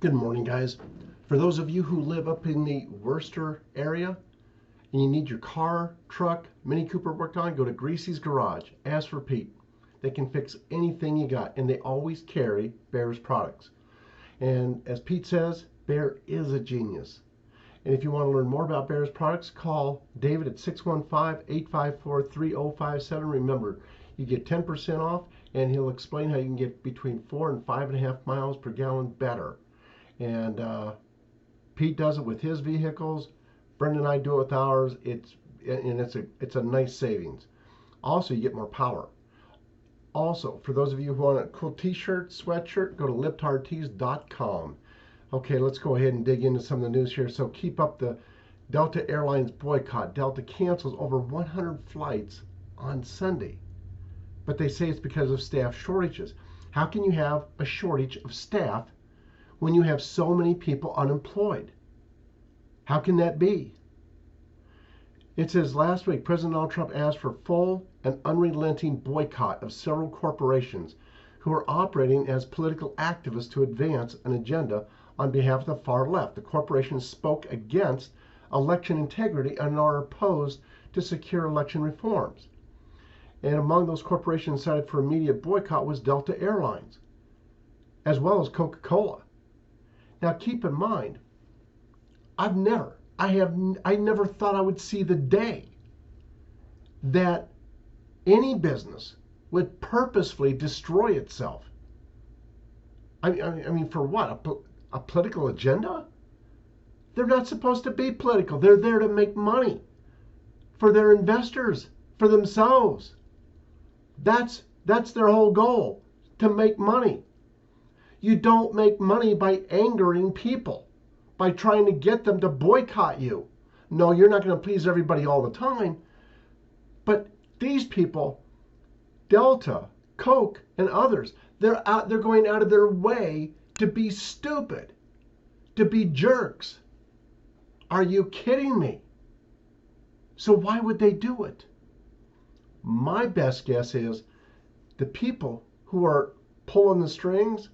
Good morning, guys. For those of you who live up in the Worcester area and you need your car, truck, Mini Cooper worked on, go to Greasy's Garage. Ask for Pete. They can fix anything you got, and they always carry Bear's products. And as Pete says, Bear is a genius. And if you want to learn more about Bear's products, call David at 615-854-3057. Remember, you get 10% off, and he'll explain how you can get between 4 and 5.5 miles per gallon better. And Pete does it with his vehicles. Brenda and I do it with ours. It's a nice savings. Also, you get more power. Also, for those of you who want a cool t-shirt, sweatshirt, go to liptartees.com. Okay, let's go ahead and dig into some of the news here. So keep up the Delta Airlines boycott. Delta cancels over 100 flights on Sunday. But they say it's because of staff shortages. How can you have a shortage of staff when you have so many people unemployed? How can that be? It says last week, President Donald Trump asked for full and unrelenting boycott of several corporations who are operating as political activists to advance an agenda on behalf of the far left. The corporations spoke against election integrity and are opposed to secure election reforms. And among those corporations cited for immediate boycott was Delta Airlines, as well as Coca-Cola. Now keep in mind, I never thought I would see the day that any business would purposefully destroy itself. I mean, for what? A political agenda? They're not supposed to be political. They're there to make money for their investors, for themselves. That's their whole goal, to make money. You don't make money by angering people, by trying to get them to boycott you. No, you're not going to please everybody all the time. But these people, Delta, Coke, and others, they're going out of their way to be stupid, to be jerks. Are you kidding me? So why would they do it? My best guess is the people who are pulling the strings.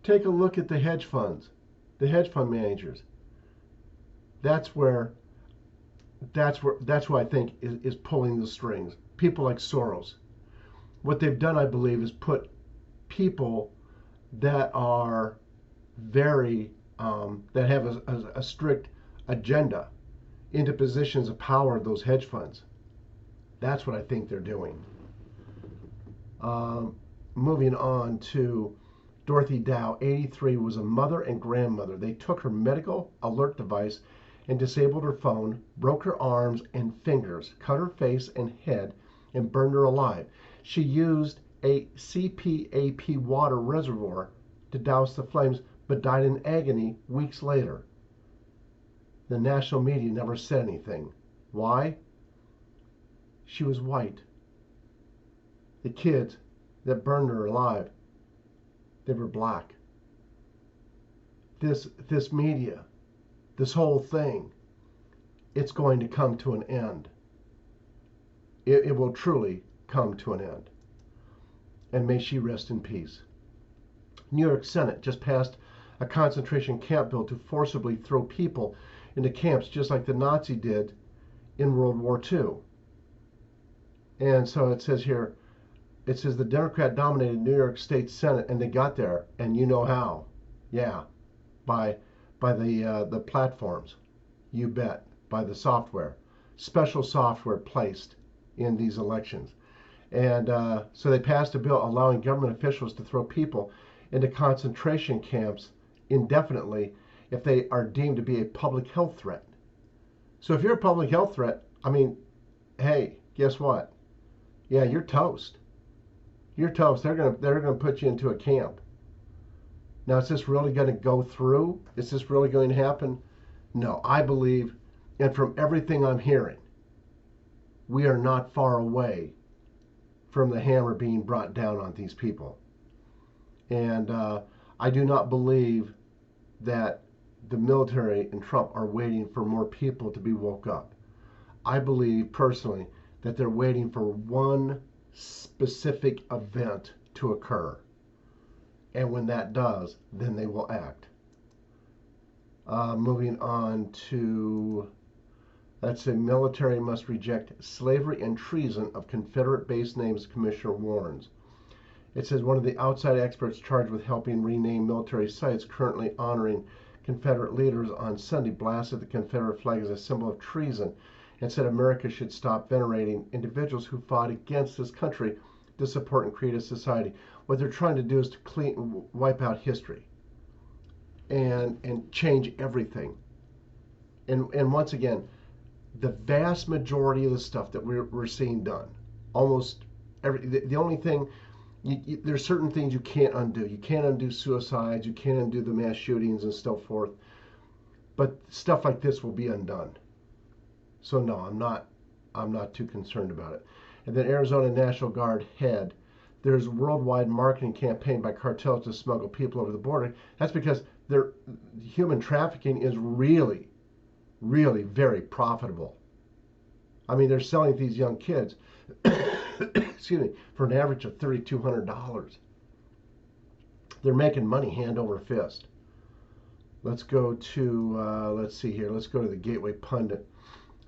Take a look at the hedge funds, the hedge fund managers. That's who I think is pulling the strings. People like Soros. What they've done, I believe, is put people that are very that have a strict agenda into positions of power of those hedge funds. That's what I think they're doing. Moving on to Dorothy Dow, 83, was a mother and grandmother. They took her medical alert device and disabled her phone, broke her arms and fingers, cut her face and head, and burned her alive. She used a CPAP water reservoir to douse the flames, but died in agony weeks later. The national media never said anything. Why? She was white. The kids that burned her alive, they were black. This media, this whole thing, it's going to come to an end. It will truly come to an end. And may she rest in peace. New York Senate just passed a concentration camp bill to forcibly throw people into camps just like the Nazi did in World War II. And so it says here, it says the Democrat-dominated New York State Senate, and they got there, and you know how. Yeah, by the platforms. You bet. By the software. Special software placed in these elections. And so they passed a bill allowing government officials to throw people into concentration camps indefinitely if they are deemed to be a public health threat. So if you're a public health threat, I mean, hey, guess what? Yeah, you're toast. You're toast. They're gonna put you into a camp. Now, is this really going to go through? Is this really going to happen? No, I believe, and from everything I'm hearing, we are not far away from the hammer being brought down on these people. And I do not believe that the military and Trump are waiting for more people to be woke up. I believe personally that they're waiting for one specific event to occur. And when that does, then they will act. Moving on to, let's say, military must reject slavery and treason of Confederate base names, Commissioner warns. It says one of the outside experts charged with helping rename military sites currently honoring Confederate leaders on Sunday blasted the Confederate flag as a symbol of treason and said America should stop venerating individuals who fought against this country to support and create a society. What they're trying to do is to wipe out history and change everything. And once again, the vast majority of the stuff that we're seeing done, almost every, the only thing, there's certain things you can't undo. You can't undo suicides. You can't undo the mass shootings and so forth. But stuff like this will be undone. So no, I'm not too concerned about it. And then Arizona National Guard head, there's a worldwide marketing campaign by cartels to smuggle people over the border. That's because human trafficking is really, really very profitable. I mean, they're selling these young kids, excuse me, for an average of $3,200. They're making money hand over fist. Let's go to, let's see here. Let's go to the Gateway Pundit.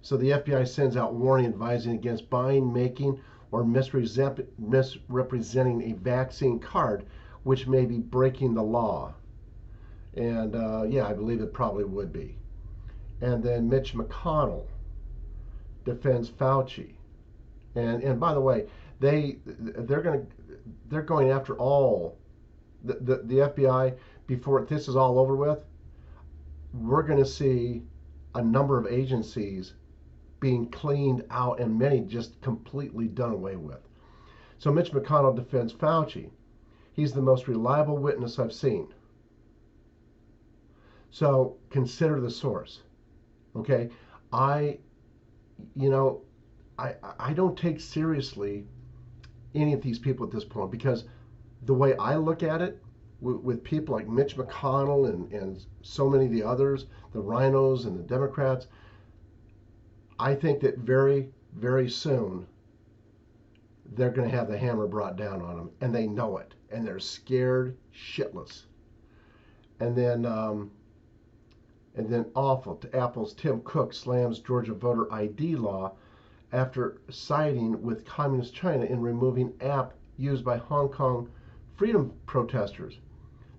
So the FBI sends out warning advising against buying, making, or misrepresenting a vaccine card, which may be breaking the law. And yeah, I believe it probably would be. And then Mitch McConnell defends Fauci. And by the way, they're going after all the FBI before this is all over with. We're going to see a number of agencies being cleaned out and many just completely done away with. So Mitch McConnell defends Fauci. He's the most reliable witness I've seen. So consider the source. Okay, I don't take seriously any of these people at this point, because the way I look at it, with people like Mitch McConnell and so many of the others, the rhinos and the Democrats, I think that very, very soon they're going to have the hammer brought down on them, and they know it, and they're scared shitless. And then awful. Apple's Tim Cook slams Georgia voter ID law after siding with Communist China in removing app used by Hong Kong freedom protesters.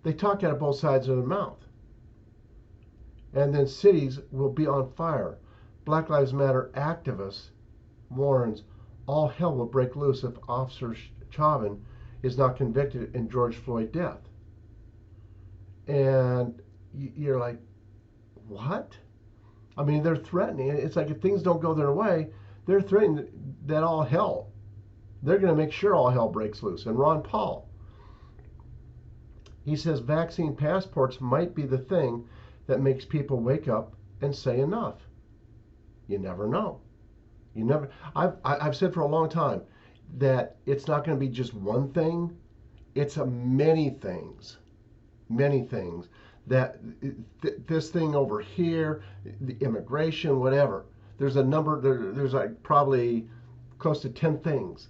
They talk out of both sides of their mouth. And then cities will be on fire. Black Lives Matter activist warns all hell will break loose if Officer Chauvin is not convicted in George Floyd death. And you're like, what? I mean, they're threatening. It's like if things don't go their way, they're threatening that all hell. They're going to make sure all hell breaks loose. And Ron Paul, he says vaccine passports might be the thing that makes people wake up and say enough. You never know. You never. I've said for a long time that it's not going to be just one thing. It's many things. Many things. That this thing over here, the immigration, whatever. There's a number. There's like probably close to 10 things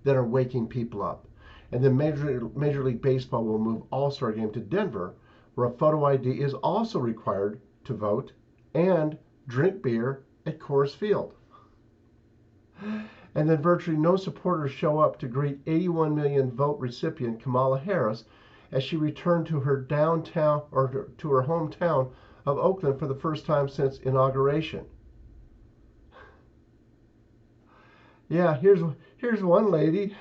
that are waking people up. And then Major League Baseball will move All-Star Game to Denver, where a photo ID is also required to vote and drink beer at Coors Field. And then virtually no supporters show up to greet 81 million vote recipient Kamala Harris as she returned to her downtown or to her hometown of Oakland for the first time since inauguration. Yeah, here's one lady.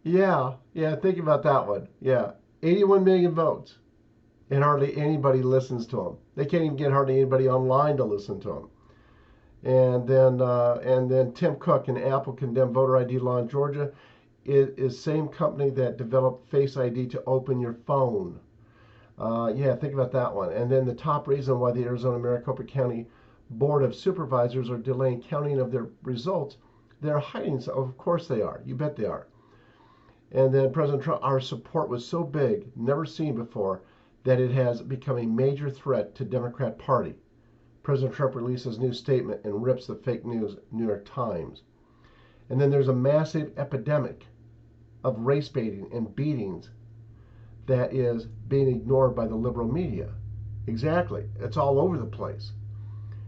yeah, think about that one. Yeah, 81 million votes, and hardly anybody listens to them. They can't even get hardly anybody online to listen to them. And then Tim Cook and Apple condemn voter ID law in Georgia. It is same company that developed Face ID to open your phone. Yeah, think about that one. And then the top reason why the Arizona Maricopa County Board of Supervisors are delaying counting of their results, they're hiding. So of course they are. You bet they are. And then President Trump, our support was so big, never seen before, that it has become a major threat to Democrat Party. President Trump releases new statement and rips the fake news New York Times. And then there's a massive epidemic of race baiting and beatings. that is being ignored by the liberal media. Exactly. It's all over the place.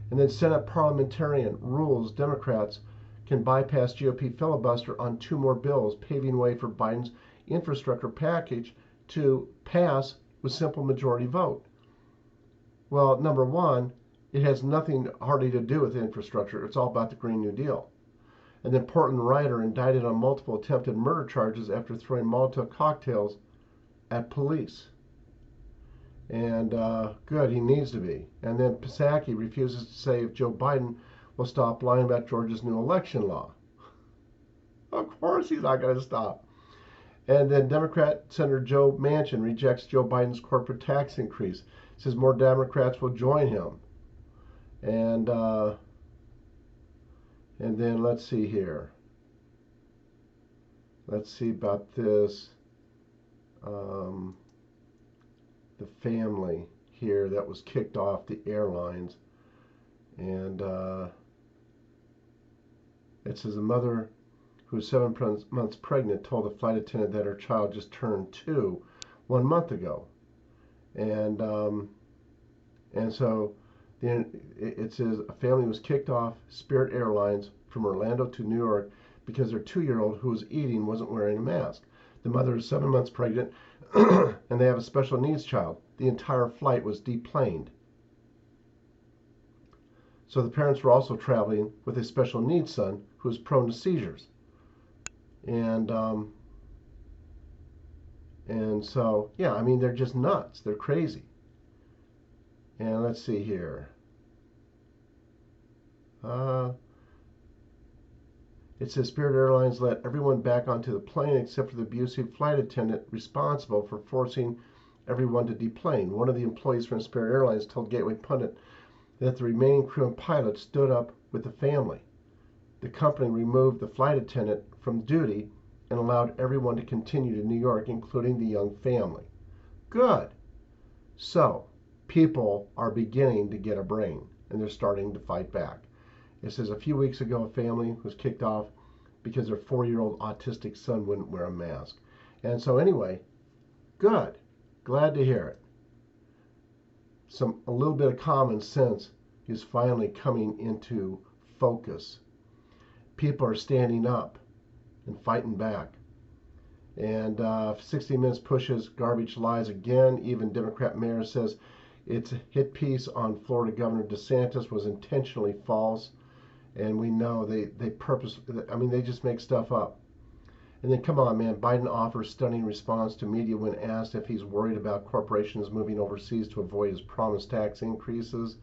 And then Senate parliamentarian rules Democrats can bypass GOP filibuster on 2 more bills, paving way for Biden's infrastructure package to pass with simple majority vote. Well, number one, it has nothing hardly to do with infrastructure. It's all about the Green New Deal. And then Portland rioter indicted on multiple attempted murder charges after throwing Molotov cocktails at police. And good, he needs to be. And then Psaki refuses to say if Joe Biden will stop lying about Georgia's new election law. Of course he's not going to stop. And then Democrat Senator Joe Manchin rejects Joe Biden's corporate tax increase. Says more Democrats will join him. And then let's see here. Let's see about this. The family here that was kicked off the airlines. And it says a mother who was 7 months pregnant told a flight attendant that her child just turned 2 1 month ago. And so then it says a family was kicked off Spirit Airlines from Orlando to New York because their 2-year-old who was eating wasn't wearing a mask. The mother is 7 months pregnant and they have a special needs child. The entire flight was deplaned. So the parents were also traveling with a special needs son who is prone to seizures. And so, yeah, I mean, they're just nuts. They're crazy. And let's see here. It says Spirit Airlines let everyone back onto the plane except for the abusive flight attendant responsible for forcing everyone to deplane. One of the employees from Spirit Airlines told Gateway Pundit that the remaining crew and pilot stood up with the family. The company removed the flight attendant from duty and allowed everyone to continue to New York, including the young family. Good. So, people are beginning to get a brain, and they're starting to fight back. It says a few weeks ago, a family was kicked off because their 4-year-old autistic son wouldn't wear a mask. And so anyway, good. Glad to hear it. A little bit of common sense is finally coming into focus. People are standing up and fighting back. And 60 Minutes pushes garbage lies again. Even Democrat mayor says its hit piece on Florida Governor DeSantis was intentionally false. And we know they just make stuff up. And then come on, man, Biden offers stunning response to media when asked if he's worried about corporations moving overseas to avoid his promised tax increases.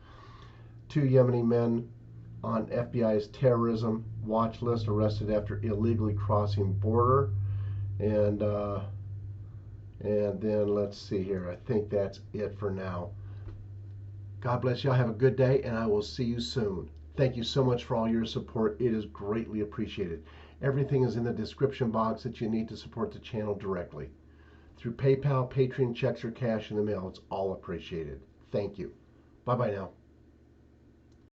2 Yemeni men on FBI's terrorism watch list arrested after illegally crossing border. And then let's see here. I think that's it for now. God bless you. Have a good day, and I will see you soon. Thank you so much for all your support. It is greatly appreciated. Everything is in the description box that you need to support the channel directly. Through PayPal, Patreon, checks, or cash in the mail, it's all appreciated. Thank you. Bye-bye now.